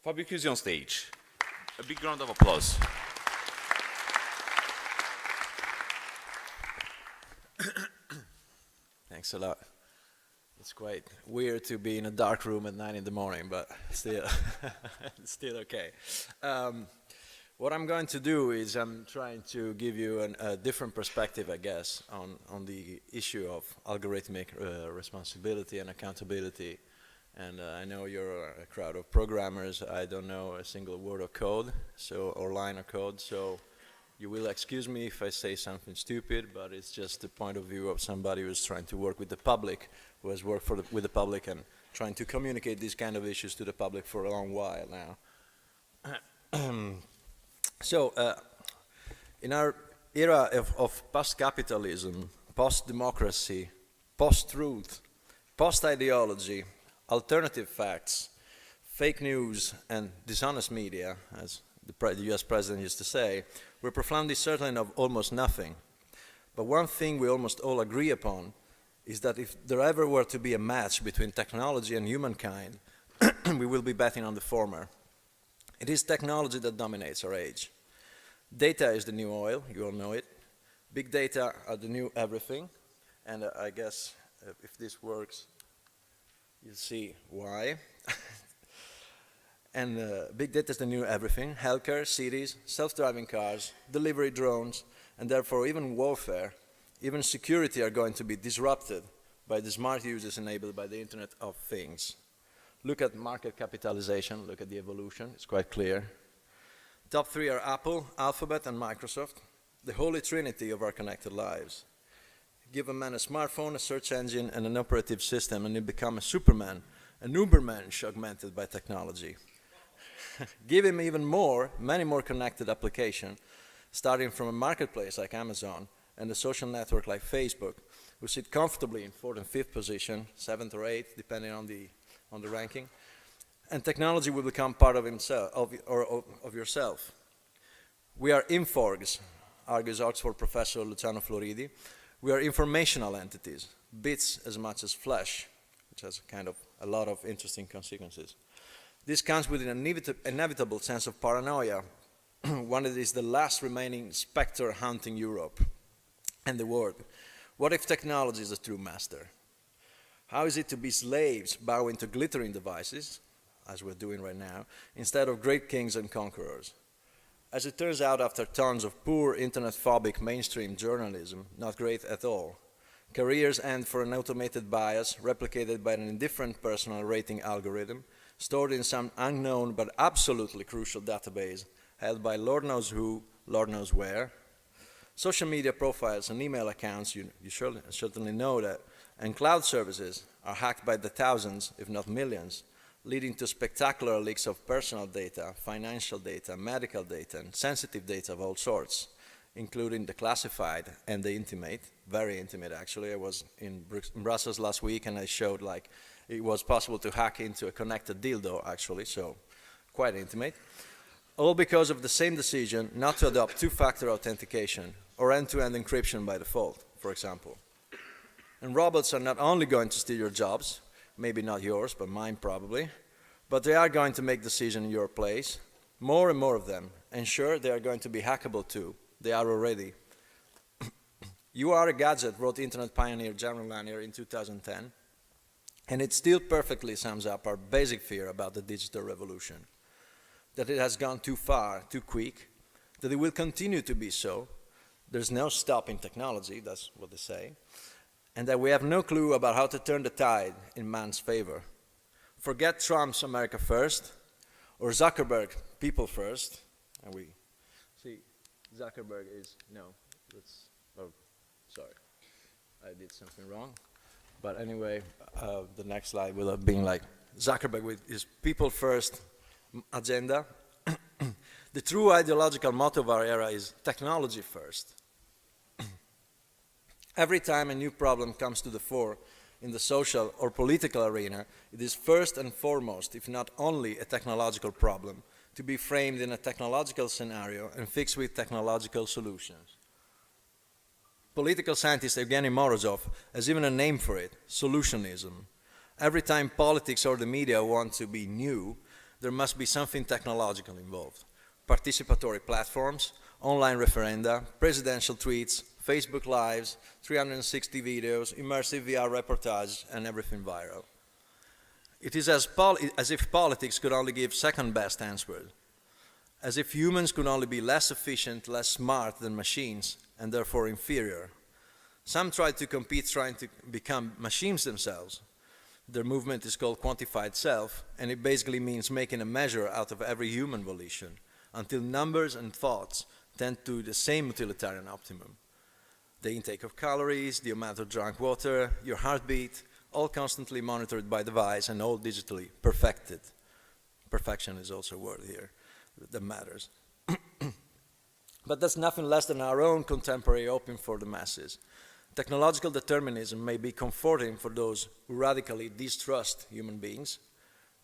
Fabio Chiusi on stage. A big round of applause. Thanks a lot. It's quite weird to be in a dark room at 9 in the morning, but still, it's still okay. What I'm going to do is I'm trying to give you a different perspective, I guess, on the issue of algorithmic responsibility and accountability. And I know you're a crowd of programmers. I don't know a single word of code, or line of code, so you will excuse me if I say something stupid, but it's just the point of view of somebody who's trying to work with the public, who has worked with the public and trying to communicate these kind of issues to the public for a long while now. So, in our era of post-capitalism, post-democracy, post-truth, post-ideology, alternative facts, fake news, and dishonest media, as the US president used to say, we're profoundly certain of almost nothing. But one thing we almost all agree upon is that if there ever were to be a match between technology and humankind, we will be betting on the former. It is technology that dominates our age. Data is the new oil, you all know it. Big data are the new everything, and I guess if this works, you'll see why. And big data is the new everything. Healthcare, cities, self-driving cars, delivery drones, and therefore even warfare, even security are going to be disrupted by the smart uses enabled by the Internet of Things. Look at market capitalization, look at the evolution, it's quite clear. Top three are Apple, Alphabet, and Microsoft, the holy trinity of our connected lives. Give a man a smartphone, a search engine, and an operative system, and he'll become a Superman, an Ubermensch augmented by technology. Give him even more, many more connected applications, starting from a marketplace like Amazon and a social network like Facebook, who sit comfortably in 4th and 5th position, 7th or 8th, depending on the ranking. And technology will become part of himself, of yourself. We are inforgs, argues Oxford professor Luciano Floridi. We are informational entities, bits as much as flesh, which has kind of a lot of interesting consequences. This comes with an inevitable sense of paranoia, one that is the last remaining specter haunting Europe and the world. What if technology is a true master? How is it to be slaves bowing to glittering devices, as we're doing right now, instead of great kings and conquerors? As it turns out, after tons of poor internet-phobic mainstream journalism, not great at all, careers end for an automated bias replicated by an indifferent personal rating algorithm stored in some unknown but absolutely crucial database held by Lord knows who, Lord knows where. Social media profiles and email accounts, you certainly know that, and cloud services are hacked by the thousands, if not millions, leading to spectacular leaks of personal data, financial data, medical data, and sensitive data of all sorts, including the classified and the intimate, very intimate actually. I was in Brussels last week and I showed like it was possible to hack into a connected dildo actually, so quite intimate. All because of the same decision not to adopt two-factor authentication or end-to-end encryption by default, for example. And robots are not only going to steal your jobs, maybe not yours, but mine probably, but they are going to make decisions in your place, more and more of them, and sure, they are going to be hackable too. They are already. You Are a Gadget wrote Internet pioneer Jaron Lanier in 2010, and it still perfectly sums up our basic fear about the digital revolution, that it has gone too far, too quick, that it will continue to be so. There's no stopping technology, that's what they say, and that we have no clue about how to turn the tide in man's favor. Forget Trump's America First, or Zuckerberg, People First, and we see Zuckerberg is, no, that's, oh, sorry, I did something wrong. But anyway, the next slide will have been like Zuckerberg with his People First agenda. The true ideological motto of our era is technology first. Every time a new problem comes to the fore in the social or political arena, it is first and foremost, if not only, a technological problem, to be framed in a technological scenario and fixed with technological solutions. Political scientist Evgeny Morozov has even a name for it, solutionism. Every time politics or the media want to be new, there must be something technological involved. Participatory platforms, online referenda, presidential tweets, Facebook Lives, 360 videos, immersive VR reportages, and everything viral. It is as if politics could only give second-best answers, as if humans could only be less efficient, less smart than machines, and therefore inferior. Some try to compete trying to become machines themselves. Their movement is called quantified self, and it basically means making a measure out of every human volition, until numbers and thoughts tend to the same utilitarian optimum. The intake of calories, the amount of drunk water, your heartbeat, all constantly monitored by device and all digitally perfected. Perfection is also a word here that matters. But that's nothing less than our own contemporary opium for the masses. Technological determinism may be comforting for those who radically distrust human beings,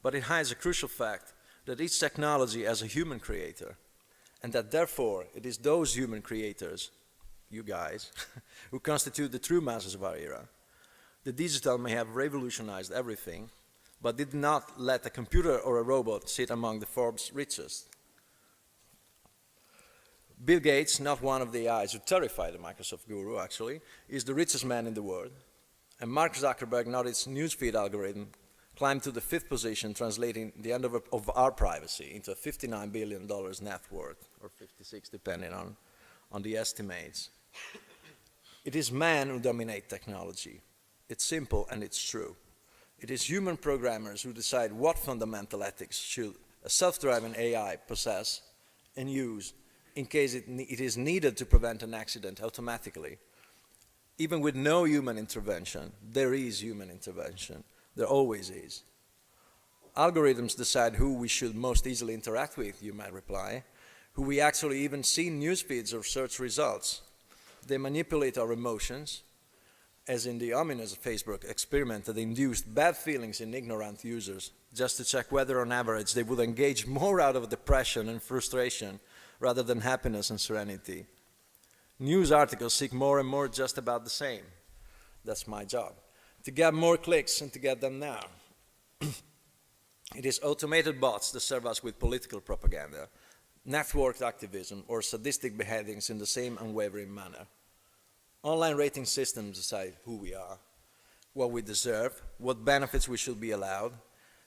but it hides a crucial fact that each technology has a human creator, and that therefore it is those human creators, you guys, who constitute the true masters of our era. The digital may have revolutionized everything, but did not let a computer or a robot sit among the Forbes richest. Bill Gates, not one of the AIs who terrify the Microsoft guru actually, is the richest man in the world. And Mark Zuckerberg, not its newsfeed algorithm, climbed to the 5th position, translating the end of our privacy into a $59 billion net worth, or 56 depending on the estimates. It is man who dominate technology. It's simple and it's true. It is human programmers who decide what fundamental ethics should a self-driving AI possess and use in case it is needed to prevent an accident automatically. Even with no human intervention, there is human intervention. There always is. Algorithms decide who we should most easily interact with, you might reply, who we actually even see in news feeds or search results. They manipulate our emotions, as in the ominous Facebook experiment that induced bad feelings in ignorant users just to check whether on average they would engage more out of depression and frustration rather than happiness and serenity. News articles seek more and more just about the same. That's my job. To get more clicks and to get them now. It is automated bots that serve us with political propaganda, networked activism, or sadistic beheadings in the same unwavering manner. Online rating systems decide who we are, what we deserve, what benefits we should be allowed,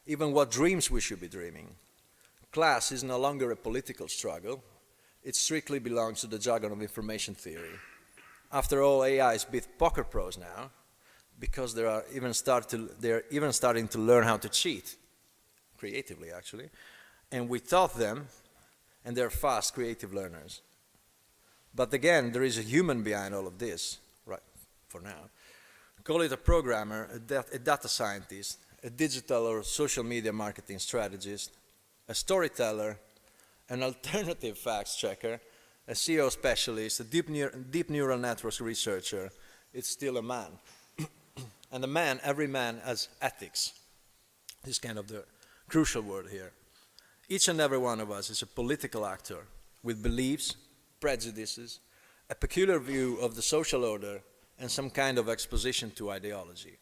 even what dreams we should be dreaming. Class is no longer a political struggle. It strictly belongs to the jargon of information theory. After all, AIs beat poker pros now because they're even starting to learn how to cheat, creatively actually, and we taught them, and they're fast, creative learners. But again, there is a human behind all of this, right, for now. Call it a programmer, a data scientist, a digital or social media marketing strategist, a storyteller, an alternative facts checker, a SEO specialist, a deep neural networks researcher. It's still a man. And a man, every man has ethics. This is kind of the crucial word here. Each and every one of us is a political actor with beliefs, prejudices, a peculiar view of the social order, and some kind of exposition to ideology.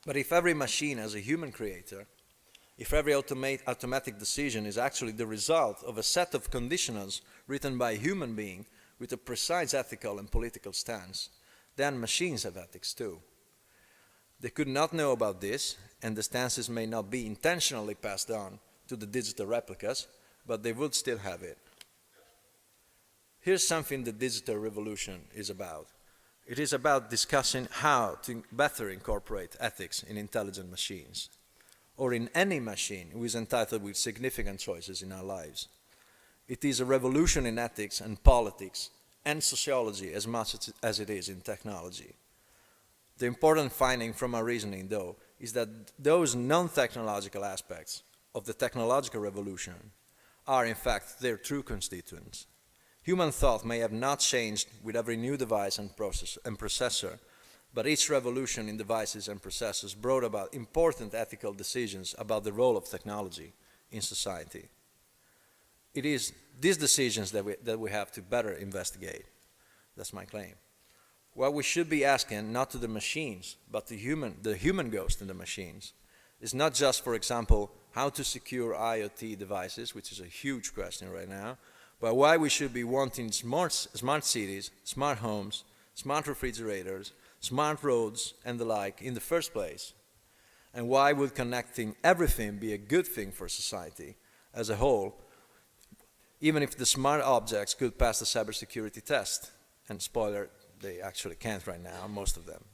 But if every machine has a human creator, if every automatic decision is actually the result of a set of conditionals written by a human being with a precise ethical and political stance, then machines have ethics too. They could not know about this, and the stances may not be intentionally passed on to the digital replicas, but they would still have it. Here's something the digital revolution is about. It is about discussing how to better incorporate ethics in intelligent machines, or in any machine who is entitled with significant choices in our lives. It is a revolution in ethics and politics and sociology as much as it is in technology. The important finding from our reasoning, though, is that those non-technological aspects of the technological revolution are, in fact, their true constituents. Human thought may have not changed with every new device and processor, but each revolution in devices and processors brought about important ethical decisions about the role of technology in society. It is these decisions that we have to better investigate. That's my claim. What we should be asking, not to the machines, but the human ghost in the machines, is not just, for example, how to secure IoT devices, which is a huge question right now, but why we should be wanting smart cities, smart homes, smart refrigerators, smart roads, and the like in the first place. And why would connecting everything be a good thing for society as a whole, even if the smart objects could pass the cybersecurity test? And spoiler, they actually can't right now, most of them.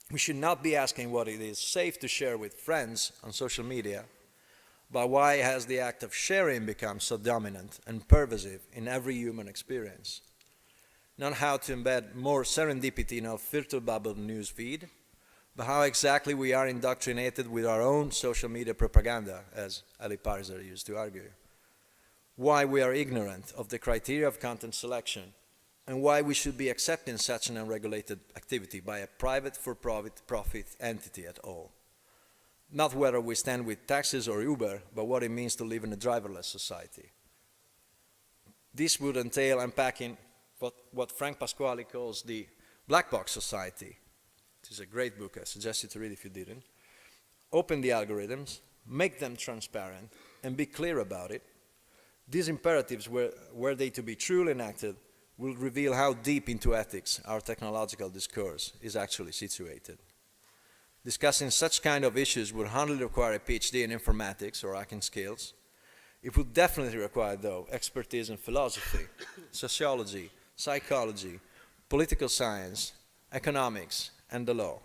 We should not be asking what it is safe to share with friends on social media, but why has the act of sharing become so dominant and pervasive in every human experience? Not how to embed more serendipity in our filter bubble news feed, but how exactly we are indoctrinated with our own social media propaganda, as Ali Parzer used to argue. Why we are ignorant of the criteria of content selection, and why we should be accepting such an unregulated activity by a private for-profit entity at all. Not whether we stand with taxis or Uber, but what it means to live in a driverless society. This would entail unpacking what Frank Pasquale calls the black box society. It is a great book, I suggest you to read if you didn't. Open the algorithms, make them transparent, and be clear about it. These imperatives, were they to be truly enacted, will reveal how deep into ethics our technological discourse is actually situated. Discussing such kind of issues would hardly require a PhD in informatics or hacking skills. It would definitely require, though, expertise in philosophy, sociology, psychology, political science, economics, and the law,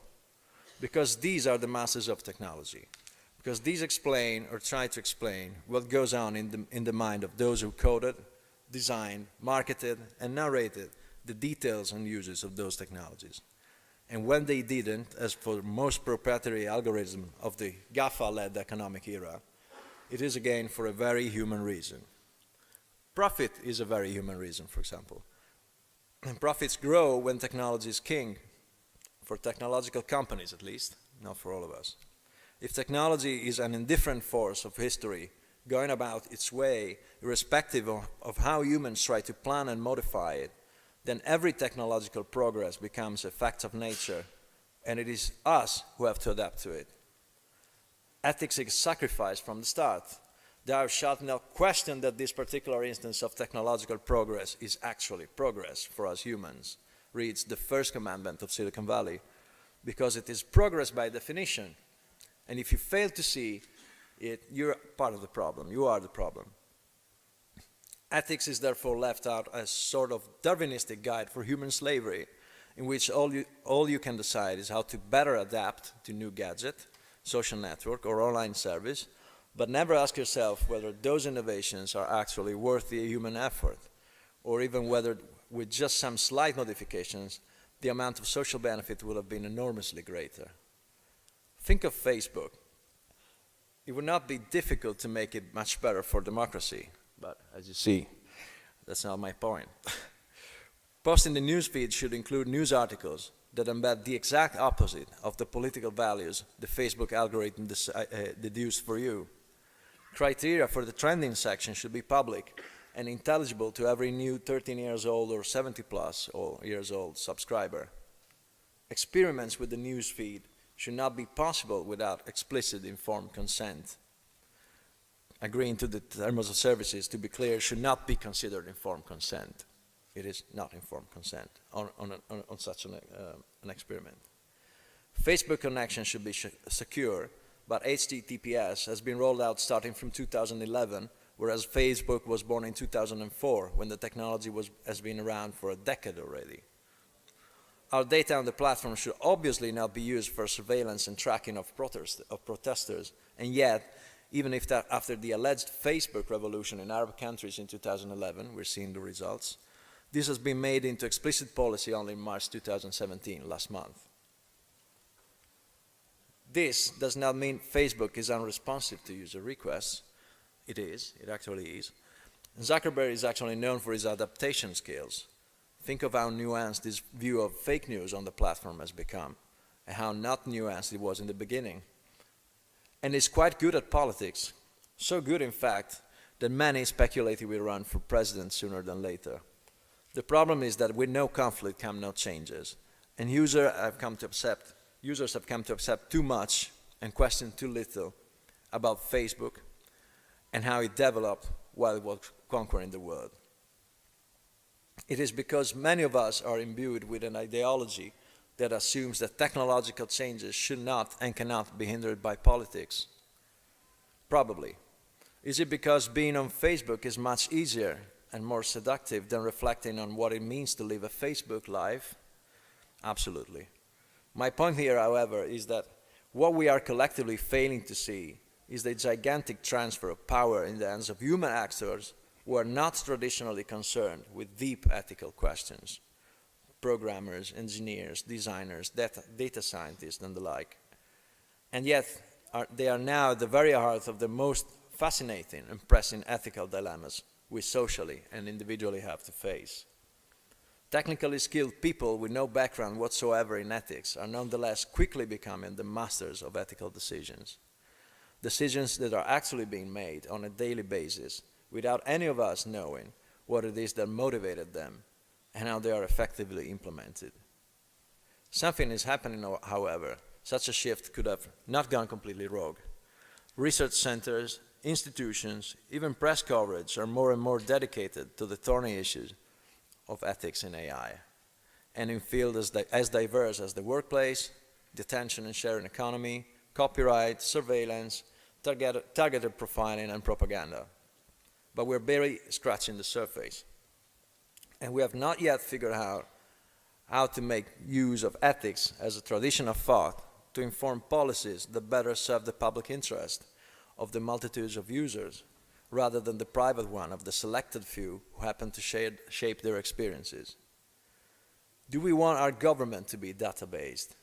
because these are the masters of technology, because these explain or try to explain what goes on in the mind of those who coded, designed, marketed, and narrated the details and uses of those technologies. And when they didn't, as for most proprietary algorithm of the GAFA-led economic era, it is again for a very human reason. Profit is a very human reason, for example. And profits grow when technology is king, for technological companies at least, not for all of us. If technology is an indifferent force of history, going about its way, irrespective of how humans try to plan and modify it, then every technological progress becomes a fact of nature, and it is us who have to adapt to it. Ethics is sacrificed from the start. Thou shalt not question that this particular instance of technological progress is actually progress for us humans, reads the first commandment of Silicon Valley, because it is progress by definition. And if you fail to see it, you're part of the problem. You are the problem. Ethics is therefore left out as sort of Darwinistic guide for human slavery, in which all you can decide is how to better adapt to new gadget, social network, or online service, but never ask yourself whether those innovations are actually worth the human effort, or even whether with just some slight modifications, the amount of social benefit would have been enormously greater. Think of Facebook. It would not be difficult to make it much better for democracy, but as you see, that's not my point. Posting the newsfeed should include news articles that embed the exact opposite of the political values the Facebook algorithm deduced for you. Criteria for the trending section should be public and intelligible to every new 13 years old or 70 plus or years old subscriber. Experiments with the news feed should not be possible without explicit informed consent. Agreeing to the terms of services, to be clear, should not be considered informed consent. It is not informed consent on such an experiment. Facebook connection should be secure, but HTTPS has been rolled out starting from 2011, whereas Facebook was born in 2004, when the technology has been around for a decade already. Our data on the platform should obviously not be used for surveillance and tracking of protesters, and yet, even if that after the alleged Facebook revolution in Arab countries in 2011, we're seeing the results, this has been made into explicit policy only in March 2017, last month. This does not mean Facebook is unresponsive to user requests. It is, it actually is. Zuckerberg is actually known for his adaptation skills. Think of how nuanced this view of fake news on the platform has become, and how not nuanced it was in the beginning. And he's quite good at politics, so good in fact that many speculate he will run for president sooner than later. The problem is that with no conflict come no changes, and users have come to accept too much and question too little about Facebook and how it developed while it was conquering the world. It is because many of us are imbued with an ideology that assumes that technological changes should not and cannot be hindered by politics. Probably. Is it because being on Facebook is much easier and more seductive than reflecting on what it means to live a Facebook life? Absolutely. My point here, however, is that what we are collectively failing to see is the gigantic transfer of power in the hands of human actors who are not traditionally concerned with deep ethical questions. Programmers, engineers, designers, data scientists, and the like. And yet, they are now at the very heart of the most fascinating and pressing ethical dilemmas we socially and individually have to face. Technically skilled people with no background whatsoever in ethics are nonetheless quickly becoming the masters of ethical decisions. Decisions that are actually being made on a daily basis without any of us knowing what it is that motivated them and how they are effectively implemented. Something is happening, however. Such a shift could have not gone completely rogue. Research centers, institutions, even press coverage are more and more dedicated to the thorny issues of ethics in AI, and in fields as diverse as the workplace, the attention and sharing economy, copyright, surveillance, targeted profiling, and propaganda. But we're barely scratching the surface. And we have not yet figured out how to make use of ethics as a tradition of thought to inform policies that better serve the public interest of the multitudes of users, rather than the private one of the selected few who happen to shape their experiences. Do we want our government to be data-based?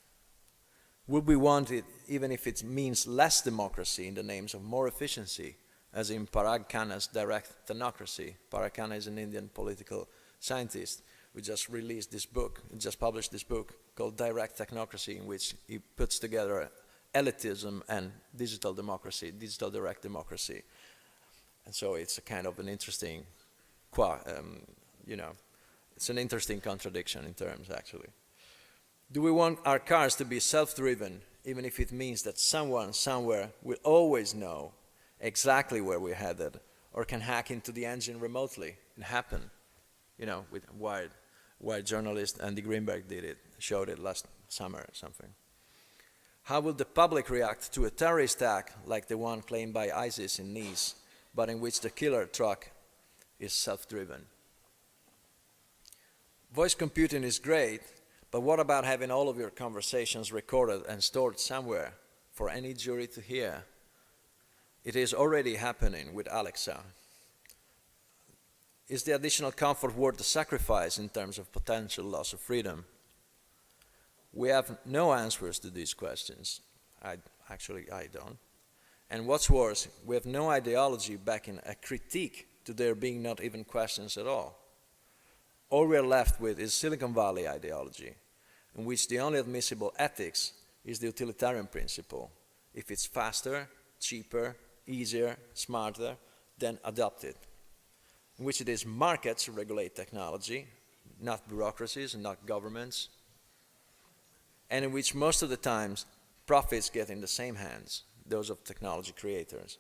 Would we want it even if it means less democracy in the names of more efficiency, as in Parag Khanna's direct technocracy? Parag Khanna is an Indian political scientist who just released this book, just published this book called Direct Technocracy, in which he puts together elitism and digital democracy, digital direct democracy. And so it's a kind of an interesting, it's an interesting contradiction in terms, actually. Do we want our cars to be self-driven, even if it means that someone, somewhere, will always know exactly where we're headed, or can hack into the engine remotely? It happened, with Wired journalist Andy Greenberg showed it last summer or something. How will the public react to a terrorist attack like the one claimed by ISIS in Nice, but in which the killer truck is self-driven? Voice computing is great, but what about having all of your conversations recorded and stored somewhere for any jury to hear? It is already happening with Alexa. Is the additional comfort worth the sacrifice in terms of potential loss of freedom? We have no answers to these questions. I don't. And what's worse, we have no ideology backing a critique to there being not even questions at all. All we're left with is Silicon Valley ideology, in which the only admissible ethics is the utilitarian principle. If it's faster, cheaper, easier, smarter, then adopt it. In which it is markets who regulate technology, not bureaucracies and not governments, and in which most of the times profits get in the same hands, those of technology creators.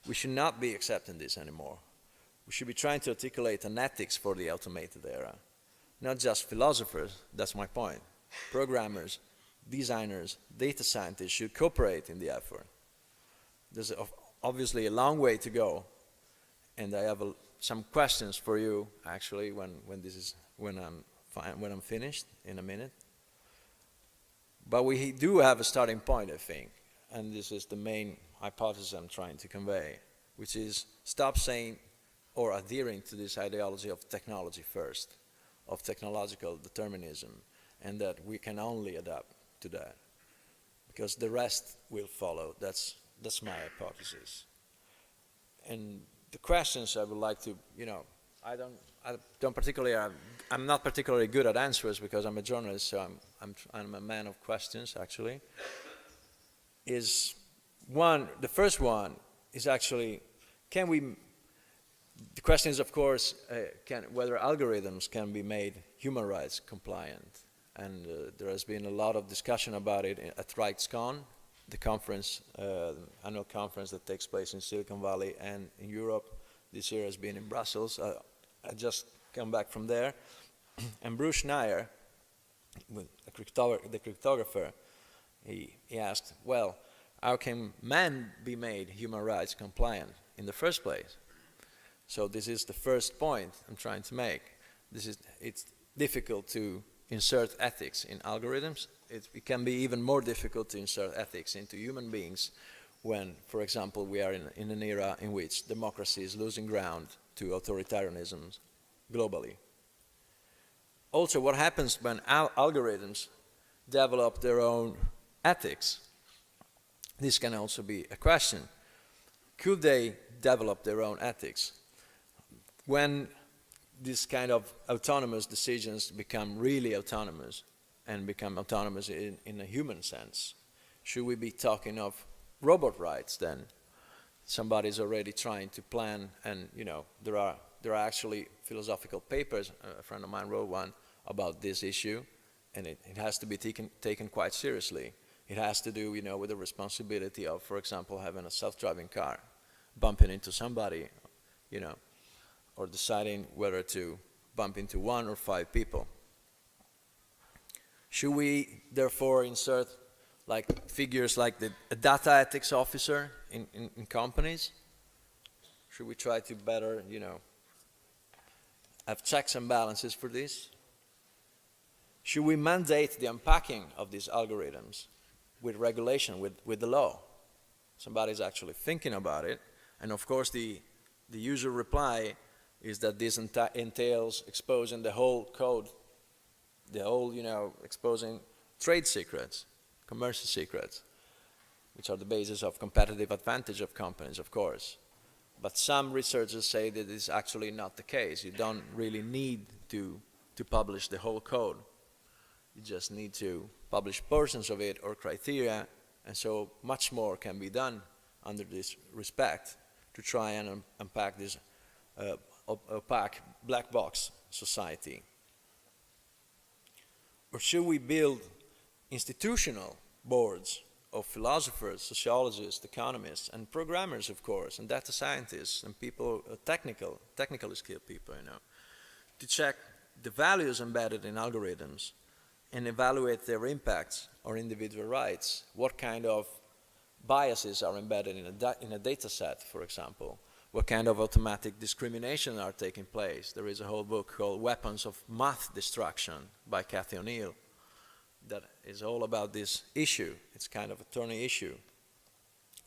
We should not be accepting this anymore. We should be trying to articulate an ethics for the automated era. Not just philosophers, that's my point. Programmers, designers, data scientists should cooperate in the effort. There's obviously a long way to go, and I have some questions for you actually when I'm finished in a minute. But we do have a starting point, I think, and this is the main hypothesis I'm trying to convey, which is stop saying or adhering to this ideology of technology first, of technological determinism, and that we can only adapt to that, because the rest will follow. That's my hypothesis. And the questions I would like to, I'm not particularly good at answers because I'm a journalist, so I'm a man of questions, actually. The first one is actually, can we question is, of course, whether algorithms can be made human rights compliant. And there has been a lot of discussion about it at RightsCon, the conference, annual conference that takes place in Silicon Valley and in Europe. This year has been in Brussels. I just come back from there. And Bruce Schneier, the cryptographer, he asked, well, how can man be made human rights compliant in the first place? So this is the first point I'm trying to make. It's difficult to insert ethics in algorithms. It can be even more difficult to insert ethics into human beings when, for example, we are in an era in which democracy is losing ground to authoritarianism globally. Also, what happens when algorithms develop their own ethics? This can also be a question. Could they develop their own ethics? When this kind of autonomous decisions become really autonomous and become autonomous in a human sense, should we be talking of robot rights then? Somebody's already trying to plan, and there are actually philosophical papers. A friend of mine wrote one about this issue, and it has to be taken quite seriously. It has to do, with the responsibility of, for example, having a self-driving car, bumping into somebody, or deciding whether to bump into 1 or 5 people. Should we therefore insert figures like a data ethics officer in companies? Should we try to better, have checks and balances for this? Should we mandate the unpacking of these algorithms with regulation, with the law? Somebody's actually thinking about it, and of course the usual reply is that this entails exposing the whole code, exposing trade secrets, commercial secrets, which are the basis of competitive advantage of companies, of course. But some researchers say that it's actually not the case. You don't really need to publish the whole code. You just need to publish portions of it or criteria, and so much more can be done under this respect to try and unpack this opaque black box society. Or should we build institutional boards of philosophers, sociologists, economists, and programmers, of course, and data scientists, and people, technically skilled people, to check the values embedded in algorithms and evaluate their impacts on individual rights? What kind of biases are embedded in a data set, for example? What kind of automatic discrimination are taking place? There is a whole book called Weapons of Math Destruction by Cathy O'Neill that is all about this issue. It's kind of a thorny issue.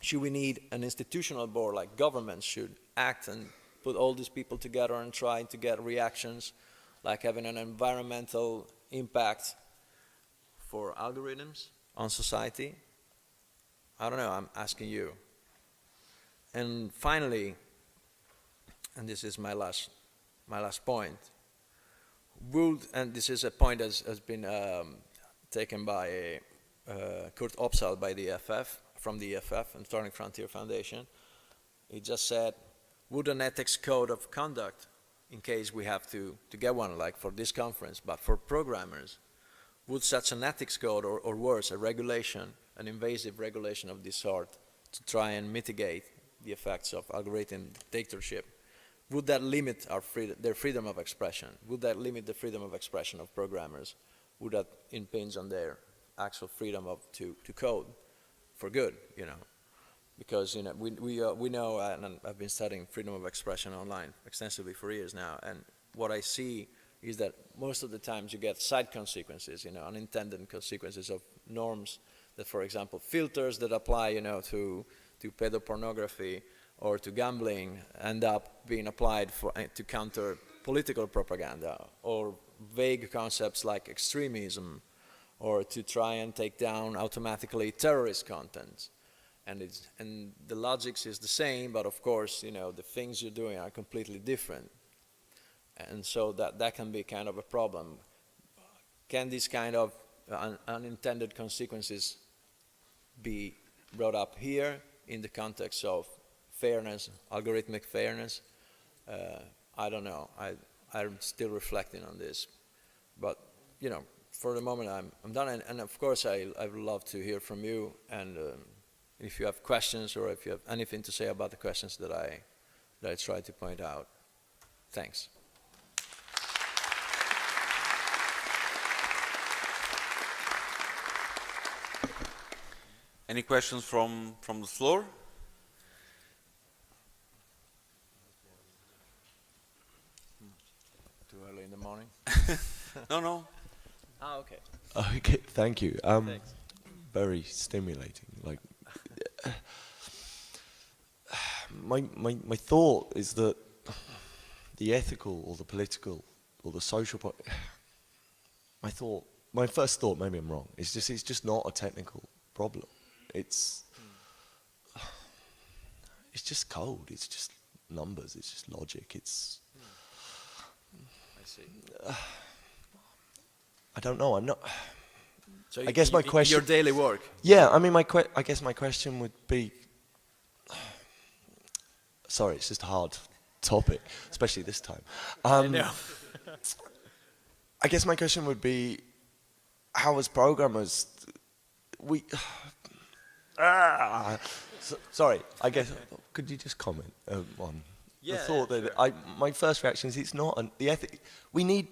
Should we need an institutional board, like governments should act and put all these people together and try to get reactions, like having an environmental impact for algorithms on society? I don't know, I'm asking you. And finally, and this is my last point, and this is a point that has been taken by Kurt Opsahl from the EFF and Turning Frontier Foundation. He just said, would an ethics code of conduct, in case we have to get one, like for this conference, but for programmers, would such an ethics code, or worse, a regulation, an invasive regulation of this sort, to try and mitigate the effects of algorithm dictatorship, would that limit their freedom of expression? Would that limit the freedom of expression of programmers? Would that impinge on their actual freedom to code for good? Because we know, and I've been studying freedom of expression online extensively for years now, and what I see is that most of the times you get side consequences, unintended consequences of norms that, for example, filters that apply, to pedopornography or to gambling end up being applied to counter political propaganda, or vague concepts like extremism, or to try and take down automatically terrorist content. And the logic is the same, but of course, the things you're doing are completely different. And so that can be kind of a problem. Can these kind of unintended consequences be brought up here in the context of fairness, algorithmic fairness, I don't know. I'm still reflecting on this, but you know, for the moment I'm done. And of course, I would love to hear from you. And if you have questions or if you have anything to say about the questions that I tried to point out, thanks. Any questions from the floor? Too early in the morning? No. Ah, okay. Okay, thank you. Thanks. Very stimulating. Like, my thought is that the ethical or the political or the social point. My first thought, maybe I'm wrong. It's just not a technical problem. It's just code. It's just numbers. It's just logic. It's. I see. I don't know. I'm not. So I guess my question. Your daily work. Yeah, I mean, I guess my question would be. Sorry, it's just a hard topic, especially this time. I know. I guess my question would be, how as programmers, sorry, I guess, could you just comment on the thought that sure. my first reaction is it's not the ethic. We need,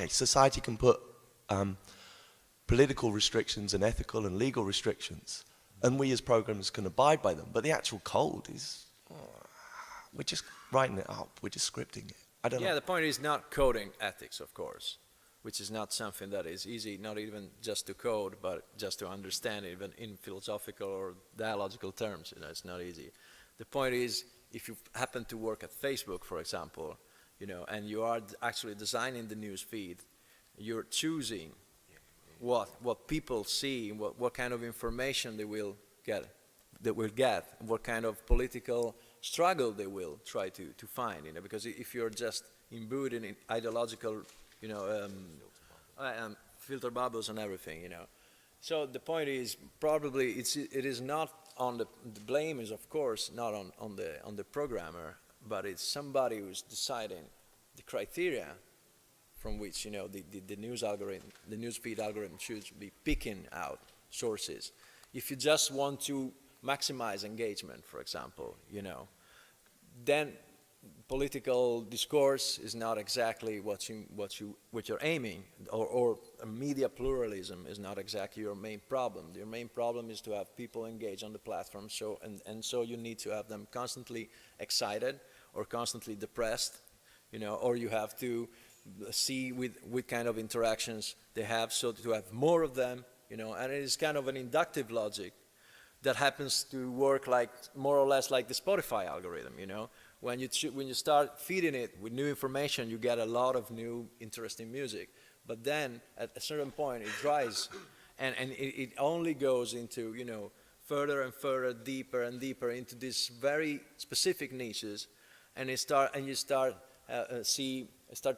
society can put political restrictions and ethical and legal restrictions, and we as programmers can abide by them, but the actual code is, we're just writing it up, we're just scripting it. I don't know. Yeah, the point is not coding ethics, of course, which is not something that is easy, not even just to code, but just to understand, even in philosophical or dialogical terms. You know, it's not easy. The point is, if you happen to work at Facebook, for example, you know, and you are actually designing the news feed, you're choosing what people see, what kind of information they will get, what kind of political struggle they will try to find, you know, because if you're just imbued in ideological, you know, filter bubbles and everything, you know. So the point is, probably it is not on the blame is of course not on the programmer, but it's somebody who's deciding the criteria from which, you know, the news algorithm, the news feed algorithm should be picking out sources. If you just want to maximize engagement, for example, you know, then political discourse is not exactly what you're aiming, or media pluralism is not exactly your main problem. Your main problem is to have people engage on the platform. So so you need to have them constantly excited or constantly depressed, you know, or you have to see what kind of interactions they have, so to have more of them, you know. And it is kind of an inductive logic that happens to work like more or less like the Spotify algorithm, you know. When you start feeding it with new information, you get a lot of new interesting music. But then at a certain point, it dries, and it only goes into, you know, further and further, deeper and deeper into these very specific niches, and you start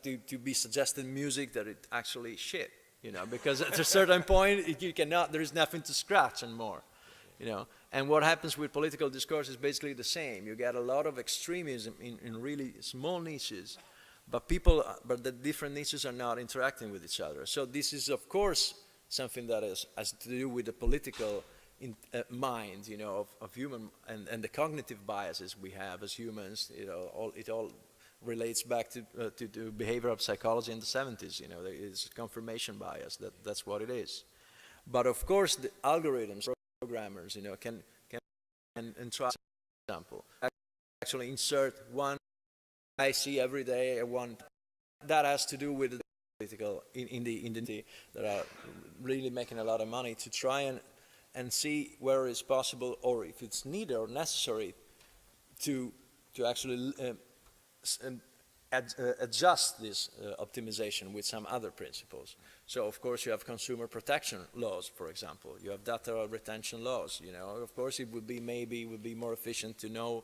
to be suggested music that it actually shit, you know, because at a certain point there is nothing to scratch anymore. You know, and what happens with political discourse is basically the same. You get a lot of extremism in really small niches, but the different niches are not interacting with each other. So this is, of course, something that has to do with the political mind, you know, of human and the cognitive biases we have as humans. You know, it all relates back to behavioral psychology in the 70s. You know, it's confirmation bias. That's what it is. But of course, the algorithms, programmers, you know, can try, for example, actually insert one I see every day, one that has to do with the political in the that are really making a lot of money to try and see where it's possible, or if it's needed or necessary to actually adjust this optimization with some other principles. So of course you have consumer protection laws, for example. You have data retention laws. You know, of course it would be more efficient to know,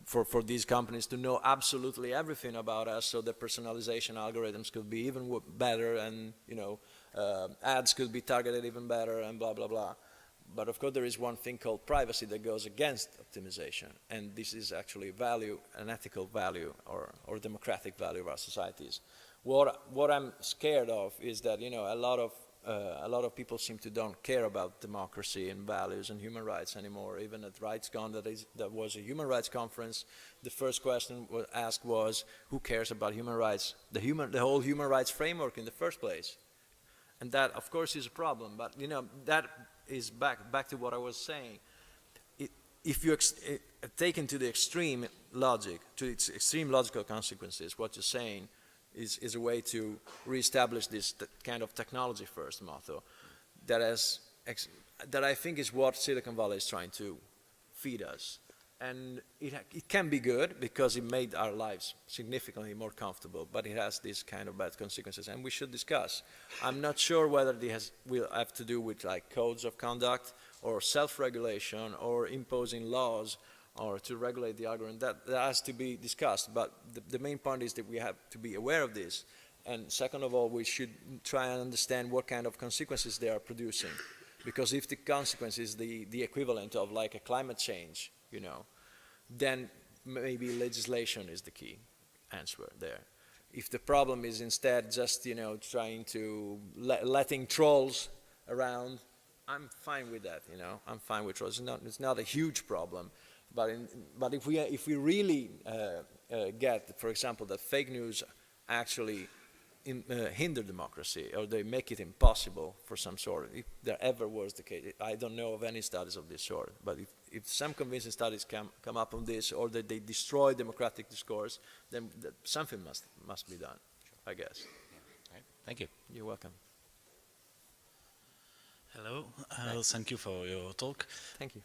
for these companies to know absolutely everything about us, so the personalization algorithms could be even better, and, you know, ads could be targeted even better, and blah blah blah. But of course there is one thing called privacy that goes against optimization, and this is actually value, an ethical value or democratic value of our societies. What I'm scared of is that, you know, a lot of people seem to don't care about democracy and values and human rights anymore. Even at RightsCon, that was a human rights conference, the first question asked was, who cares about human rights, the whole human rights framework in the first place? And that, of course, is a problem. But, you know, that is back to what I was saying. If you take into the extreme logic, to its extreme logical consequences, what you're saying is a way to reestablish this kind of technology-first motto that I think is what Silicon Valley is trying to feed us. And it can be good because it made our lives significantly more comfortable, but it has these kind of bad consequences, and we should discuss. I'm not sure whether it will have to do with like codes of conduct or self-regulation or imposing laws or to regulate the algorithm. That has to be discussed, but the main point is that we have to be aware of this. And second of all, we should try and understand what kind of consequences they are producing. Because if the consequence is the equivalent of like a climate change, you know, then maybe legislation is the key answer there. If the problem is instead just, you know, trying to letting trolls around, I'm fine with that, you know. I'm fine with trolls. It's not a huge problem. But if we really get, for example, that fake news actually hinder democracy, or they make it impossible for some sort, if there ever was the case, I don't know of any studies of this sort, but if some convincing studies come up on this, or that they destroy democratic discourse, then something must be done, I guess. Yeah. Right. Thank you. You're welcome. Hello, thank you for your talk. Thank you.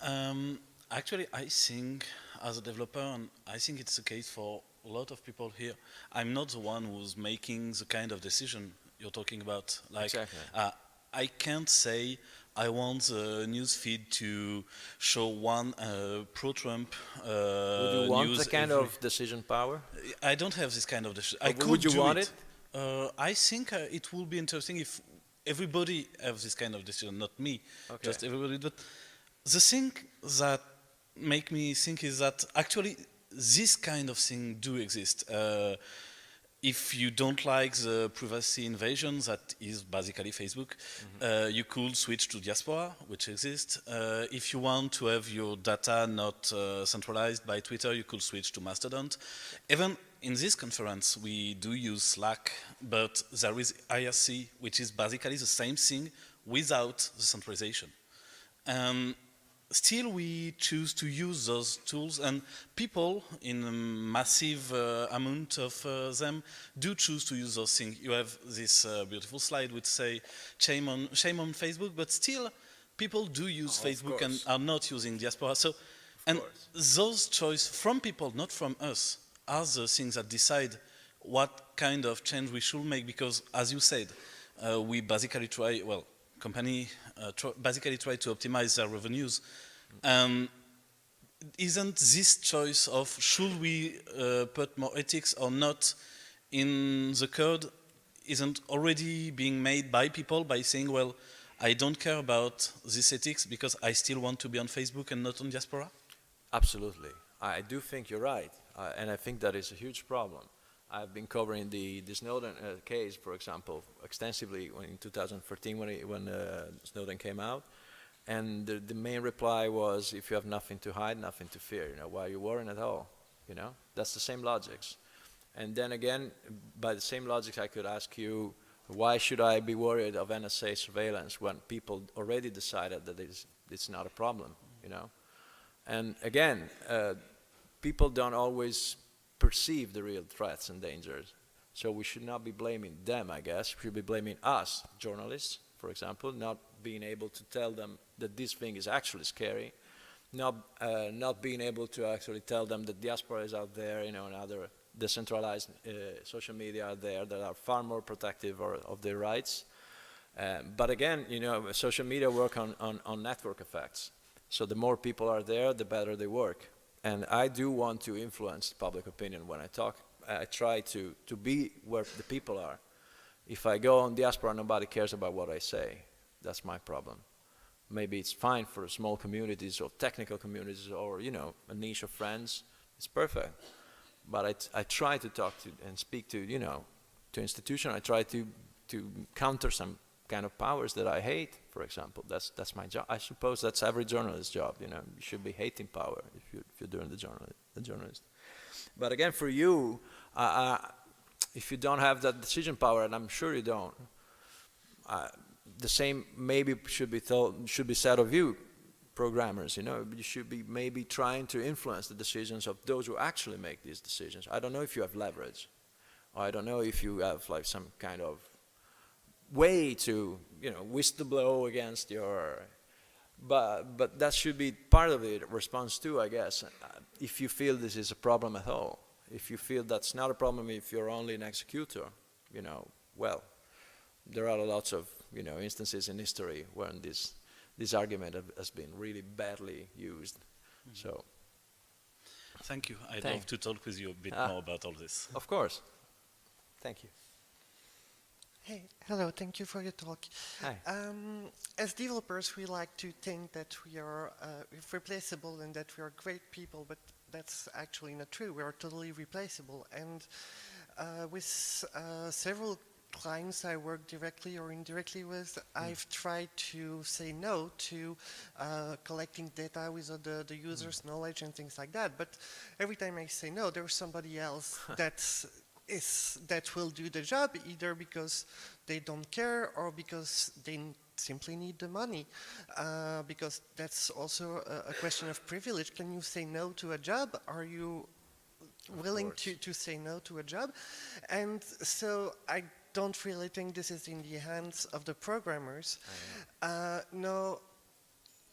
Actually, I think, as a developer, and I think it's the case for a lot of people here, I'm not the one who's making the kind of decision you're talking about. Like, exactly. I can't say I want the news feed to show one pro-Trump Would you want news the kind of decision power? I don't have this kind of decision. Would you want it? I think it will be interesting if everybody has this kind of decision, not me, just everybody. But the thing that make me think is that actually this kind of thing do exist. If you don't like the privacy invasion that is basically Facebook, you could switch to diaspora, which exists. If you want to have your data not centralized by Twitter, you could switch to Mastodon. Even in this conference, we do use Slack, but there is IRC, which is basically the same thing without the centralization. Still, we choose to use those tools, and people in a massive amount of them do choose to use those things. You have this beautiful slide which say, shame on Facebook, but still, people do use Facebook and are not using diaspora. So, and those choices from people, not from us, are the things that decide what kind of change we should make, because, as you said, we basically try, well, company basically try to optimize their revenues. Isn't this choice of should we put more ethics or not in the code isn't already being made by people by saying, well, I don't care about this ethics because I still want to be on Facebook and not on diaspora? Absolutely. I do think you're right, and I think that is a huge problem. I've been covering the Snowden case, for example, extensively in 2013 when Snowden came out, and the main reply was, if you have nothing to hide, nothing to fear, you know, why are you worrying at all? You know, that's the same logics. And then again, by the same logics, I could ask you, why should I be worried of NSA surveillance when people already decided that it's not a problem, you know? And again, people don't always perceive the real threats and dangers. So we should not be blaming them, I guess. We should be blaming us, journalists, for example, not being able to tell them that this thing is actually scary, not being able to actually tell them that diaspora is out there, you know, and other decentralized social media are there that are far more protective of their rights. But again, you know, social media work on network effects. So the more people are there, the better they work. And I do want to influence public opinion when I talk. I try to be where the people are. If I go on diaspora, nobody cares about what I say. That's my problem. maybe it's fine for small communities or technical communities or, you know, a niche of friends. It's perfect. But I try to talk to and speak to, you know, to institutions. I try to counter some kind of powers that I hate, for example. That's my job. I suppose that's every journalist's job, you know. You should be hating power if you're doing the journalist. But again, for you, if you don't have that decision power, and I'm sure you don't, the same maybe should be said of you, programmers. You know, you should be maybe trying to influence the decisions of those who actually make these decisions. I don't know if you have leverage, or I don't know if you have like some kind of way to, you know, whistleblow against your. But that should be part of the response too, I guess. If you feel this is a problem at all, if you feel that's not a problem, if you're only an executor, you know, well, there are lots of, you know, instances in history when this argument has been really badly used. So. Thank you. I'd love to talk with you a bit more about all this. Of course. Thank you. Hey, hello, thank you for your talk. Hi. As developers, we like to think that we are replaceable and that we are great people, but that's actually not true. We are totally replaceable. And with several clients I work directly or indirectly with, I've tried to say no to collecting data without the user's knowledge and things like that. But every time I say no, there's somebody else that will do the job, either because they don't care or because they simply need the money. Because that's also a question of privilege. Can you say no to a job? Are you willing to say no to a job? And so I don't really think this is in the hands of the programmers. No,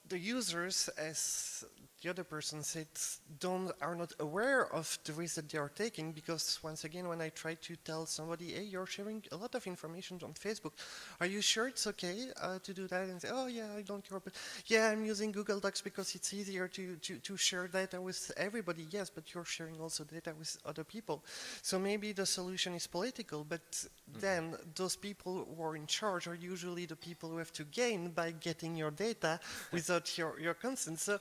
the users, as the other person said, are not aware of the risk that they are taking, because once again, when I try to tell somebody, hey, you're sharing a lot of information on Facebook, are you sure it's okay to do that? And say, oh yeah, I don't care, but yeah, I'm using Google Docs because it's easier to share data with everybody. Yes, but you're sharing also data with other people. So maybe the solution is political, but then those people who are in charge are usually the people who have to gain by getting your data without your consent. So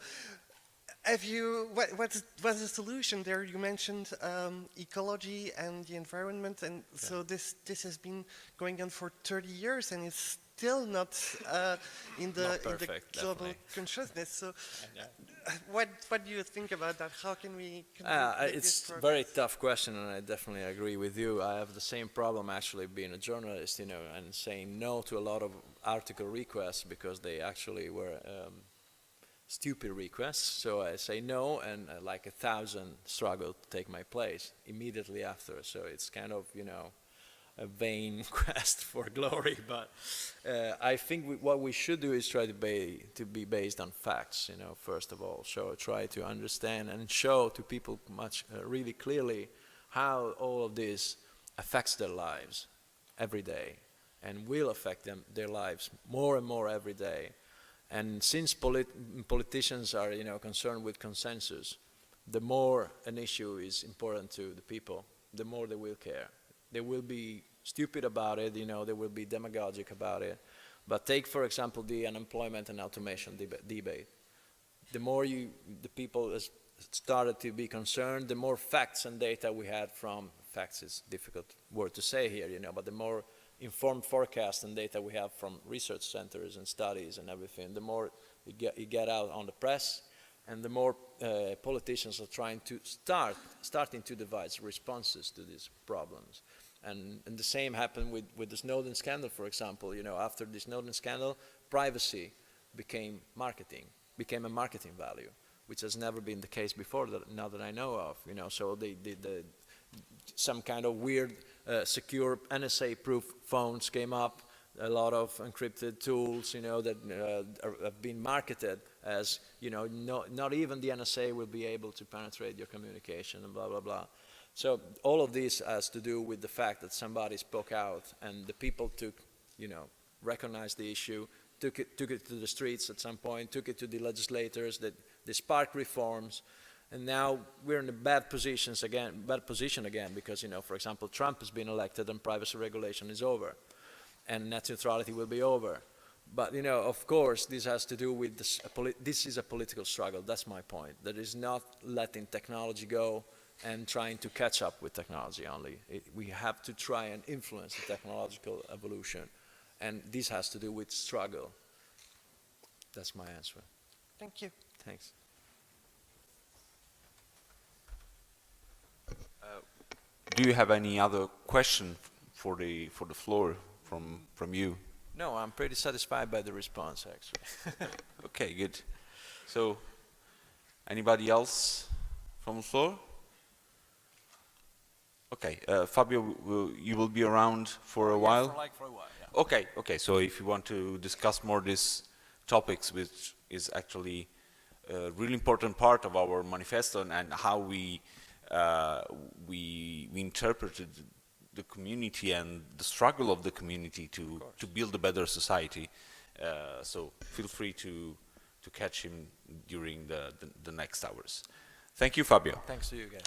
what's the solution there? You mentioned ecology and the environment, and so this has been going on for 30 years, and it's still not in the global consciousness. So, what do you think about that? How can we? It's a very tough question, and I definitely agree with you. I have the same problem actually being a journalist, you know, and saying no to a lot of article requests because they actually were. Stupid requests, so I say no, and like 1,000 struggle to take my place immediately after. So it's kind of, you know, a vain quest for glory. But I think what we should do is try to be based on facts, you know, first of all. So try to understand and show to people really clearly how all of this affects their lives every day, and will affect their lives more and more every day. And since politicians are, you know, concerned with consensus, the more an issue is important to the people, the more they will care. They will be stupid about it, you know, they will be demagogic about it. But take, for example, the unemployment and automation debate. The more the people started to be concerned, the more facts and data we had from, facts is a difficult word to say here, you know, but the more informed forecasts and data we have from research centers and studies and everything, the more you get out on the press, and the more politicians are trying to starting to devise responses to these problems. And the same happened with the Snowden scandal, for example. You know, after the Snowden scandal, privacy became a marketing value, which has never been the case before, now that I know of. You know, so some kind of weird secure NSA-proof phones came up, a lot of encrypted tools, you know, that have been marketed as, you know, not even the NSA will be able to penetrate your communication and blah, blah, blah. So all of this has to do with the fact that somebody spoke out, and the people recognized the issue, took it to the streets at some point, took it to the legislators, that they sparked reforms. And now we're in a bad position again, because, you know, for example, Trump has been elected and privacy regulation is over, and net neutrality will be over. But you know, of course, this has to do with this. This is a political struggle. That's my point. That is not letting technology go and trying to catch up with technology only. We have to try and influence the technological evolution, and this has to do with struggle. That's my answer. Thank you. Thanks. Do you have any other question for the floor from you? No, I'm pretty satisfied by the response, actually. Okay, good. So, anybody else from the floor? Okay, Fabio, you will be around for a while? For a while, yeah. Okay, okay. So if you want to discuss more these topics, which is actually a really important part of our manifesto and how we interpreted the community and the struggle of the community to build a better society. So feel free to catch him during the next hours. Thank you, Fabio. Thanks to you guys.